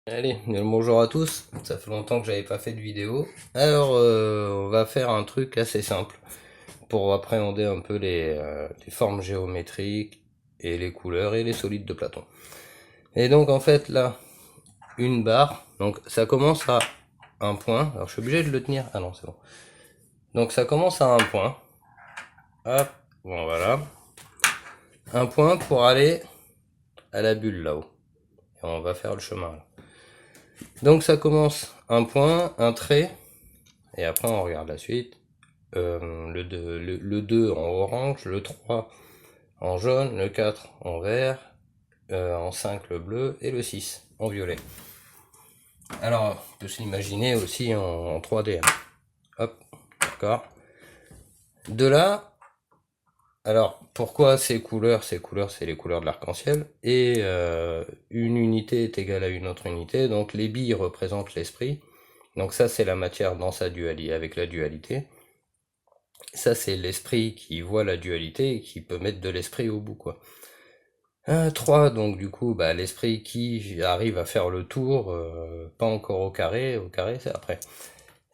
Allez, bonjour à tous, ça fait longtemps que j'avais pas fait de vidéo. Alors, on va faire un truc assez simple pour appréhender un peu les formes géométriques et les couleurs et les solides de Platon. Et donc en fait là, une barre, donc ça commence à un point, alors je suis obligé de le tenir, ah non c'est bon. Donc ça commence à un point, hop, bon voilà, un point pour aller à la bulle là-haut. Et on va faire le chemin là. Donc ça commence un point, un trait, et après on regarde la suite. Le 2 en orange, le 3 en jaune, le 4 en vert, en 5 le bleu et le 6 en violet. Alors on peut s'imaginer aussi en 3D. Hop, d'accord. De là, alors pourquoi ces couleurs? Ces couleurs, c'est les couleurs de l'arc-en-ciel. Et une unité est égale à une autre unité, donc les billes représentent l'esprit. Donc ça c'est la matière dans sa dualité, avec la dualité. Ça c'est l'esprit qui voit la dualité et qui peut mettre de l'esprit au bout, quoi. 3, donc du coup, bah, l'esprit qui arrive à faire le tour, pas encore au carré c'est après,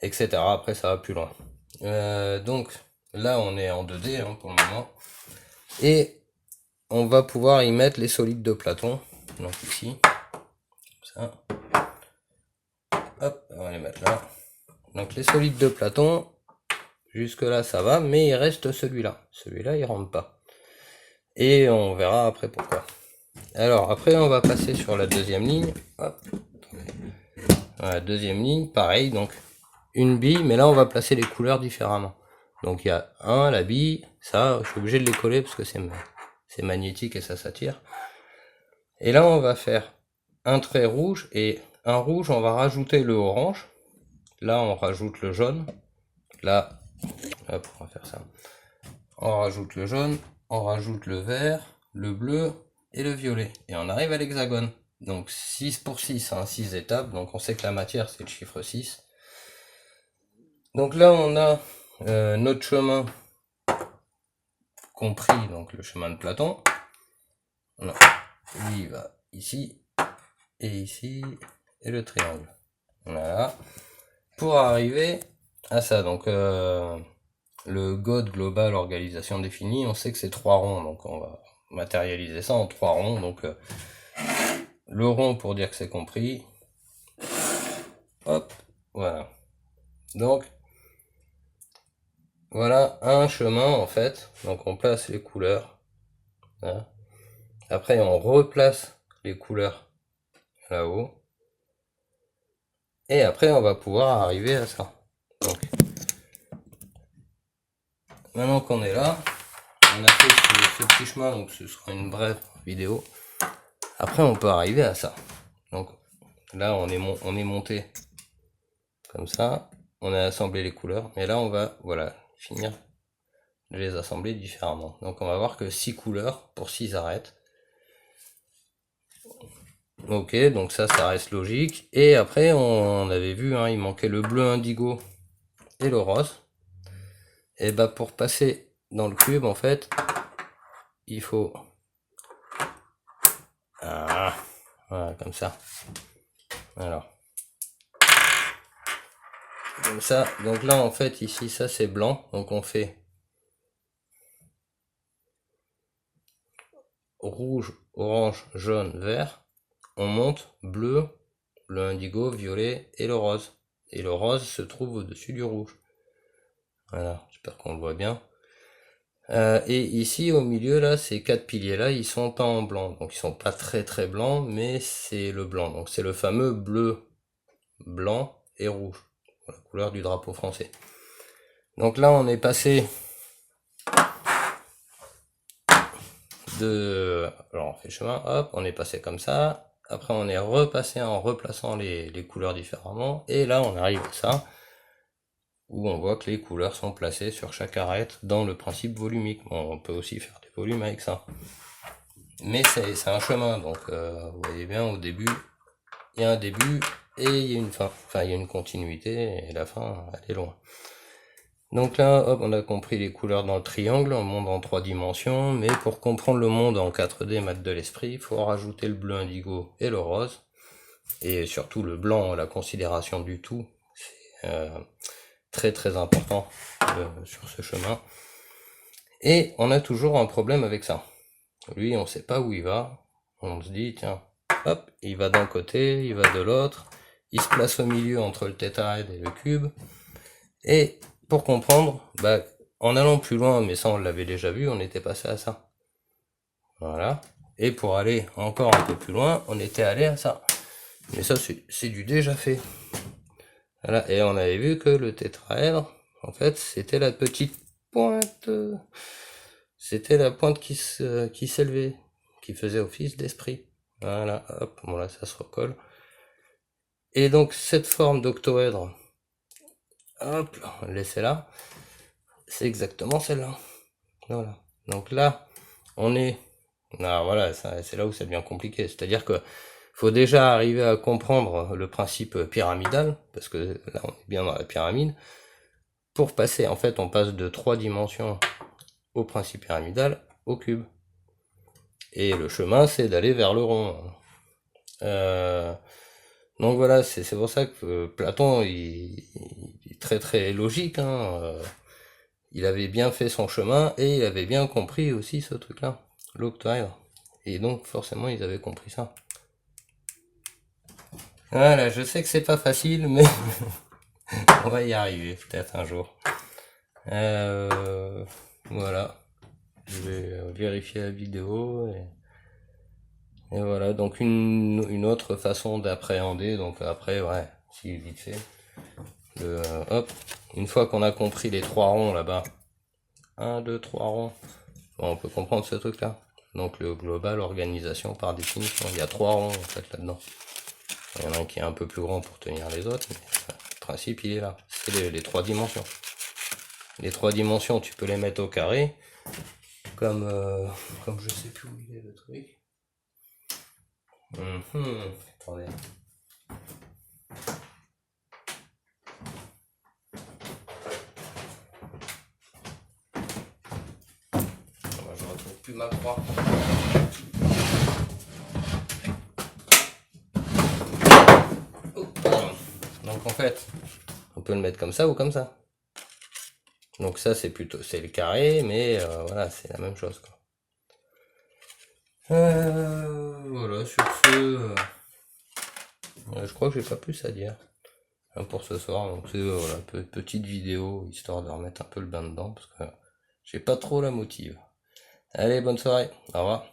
etc. Après ça va plus loin. Donc là on est en 2D hein, pour le moment, et on va pouvoir y mettre les solides de Platon, donc ici, comme ça, hop, on va les mettre là. Donc les solides de Platon, jusque là ça va, mais il reste celui-là il rentre pas, et on verra après pourquoi. Alors après on va passer sur la deuxième ligne, hop. Voilà, deuxième ligne, pareil, donc une bille, mais là on va placer les couleurs différemment. Donc il y a la bille, ça, je suis obligé de les coller parce que c'est magnétique et ça s'attire. Et là on va faire un trait rouge, et un rouge, on va rajouter le orange. Là on rajoute le jaune. Là, hop, on va faire ça. On rajoute le jaune, on rajoute le vert, le bleu et le violet. Et on arrive à l'hexagone. Donc 6 pour 6, hein, 6 étapes, donc on sait que la matière c'est le chiffre 6. Donc là on a notre chemin compris, donc le chemin de Platon. Voilà. Lui il va ici, et le triangle. Voilà. Pour arriver à ça, donc le God global organisation définie, on sait que c'est 3 ronds, donc on va matérialiser ça en 3 ronds. Donc le rond pour dire que c'est compris. Hop, voilà. Donc voilà un chemin en fait. Donc on place les couleurs. Voilà. Après on replace les couleurs là-haut. Et après on va pouvoir arriver à ça. Donc maintenant qu'on est là, on a fait ce petit chemin, donc ce sera une brève vidéo. Après on peut arriver à ça. Donc là on est monté comme ça, on a assemblé les couleurs, mais là on va voilà finir de les assembler différemment. Donc on va voir que 6 couleurs pour 6 arêtes. Ok, donc ça reste logique. Et après on avait vu, hein, il manquait le bleu indigo et le rose. Et bah pour passer dans le cube en fait, il faut voilà, comme ça. Alors comme ça, donc là en fait ici ça c'est blanc, donc on fait rouge, orange, jaune, vert, on monte bleu, bleu indigo, violet et le rose. Et le rose se trouve au-dessus du rouge. Voilà, j'espère qu'on le voit bien. Et ici au milieu là, ces 4 piliers là, ils sont pas en blanc, donc ils sont pas très très blancs, mais c'est le blanc. Donc c'est le fameux bleu, blanc et rouge, la couleur du drapeau français. Donc là on est passé alors on fait le chemin, hop, on est passé comme ça. Après on est repassé en replaçant les couleurs différemment. Et là on arrive à ça, où on voit que les couleurs sont placées sur chaque arête dans le principe volumique. Bon, on peut aussi faire des volumes avec ça. Mais c'est un chemin, donc vous voyez bien au début, il y a un début et il y a une fin. Enfin il y a une continuité et la fin elle est loin. Donc là, hop, on a compris les couleurs dans le triangle, un monde en 3 dimensions, mais pour comprendre le monde en 4D, maths de l'esprit, il faut rajouter le bleu indigo et le rose. et surtout le blanc, la considération du tout, c'est très très important sur ce chemin. Et on a toujours un problème avec ça. Lui, on sait pas où il va. On se dit, tiens, hop, il va d'un côté, il va de l'autre. Il se place au milieu entre le tétraèdre et le cube. Et pour comprendre, bah, en allant plus loin, mais ça on l'avait déjà vu, on était passé à ça. Voilà. Et pour aller encore un peu plus loin, on était allé à ça. Mais ça, c'est du déjà fait. Voilà. Et on avait vu que le tétraèdre, en fait, c'était la petite pointe. C'était la pointe qui s'élevait, qui faisait office d'esprit. Voilà, hop, bon là ça se recolle. Et donc cette forme d'octoèdre, hop, laissez-la, c'est exactement celle-là. Voilà. Donc là, on est... Ah, voilà, c'est là où ça devient compliqué. C'est-à-dire que faut déjà arriver à comprendre le principe pyramidal, parce que là on est bien dans la pyramide, pour passer, en fait on passe de 3 dimensions au principe pyramidal au cube. Et le chemin c'est d'aller vers le rond. Donc voilà, c'est pour ça que Platon il est très très logique, hein. Il avait bien fait son chemin et il avait bien compris aussi ce truc-là, l'octoèdre. Et donc forcément ils avaient compris ça. Voilà, je sais que c'est pas facile, mais on va y arriver peut-être un jour. Voilà, je vais vérifier la vidéo et voilà. Donc une autre façon d'appréhender. Donc après, ouais, si vite fait. Hop, une fois qu'on a compris les 3 ronds là-bas, 1, 2, 3 ronds, bon, on peut comprendre ce truc-là. Donc le global, organisation par définition, il y a 3 ronds en fait là-dedans. Il y en a un qui est un peu plus grand pour tenir les autres, mais le principe il est là. C'est les 3 dimensions. Les 3 dimensions, tu peux les mettre au carré, comme je sais plus où il est le truc. Attendez. Je retrouve plus ma croix. Donc en fait, on peut le mettre comme ça ou comme ça. Donc ça c'est le carré, mais voilà, c'est la même chose quoi. Voilà, sur ce, je crois que j'ai pas plus à dire pour ce soir. Donc c'est voilà, petite vidéo histoire de remettre un peu le bain dedans parce que j'ai pas trop la motive. Allez, bonne soirée, au revoir.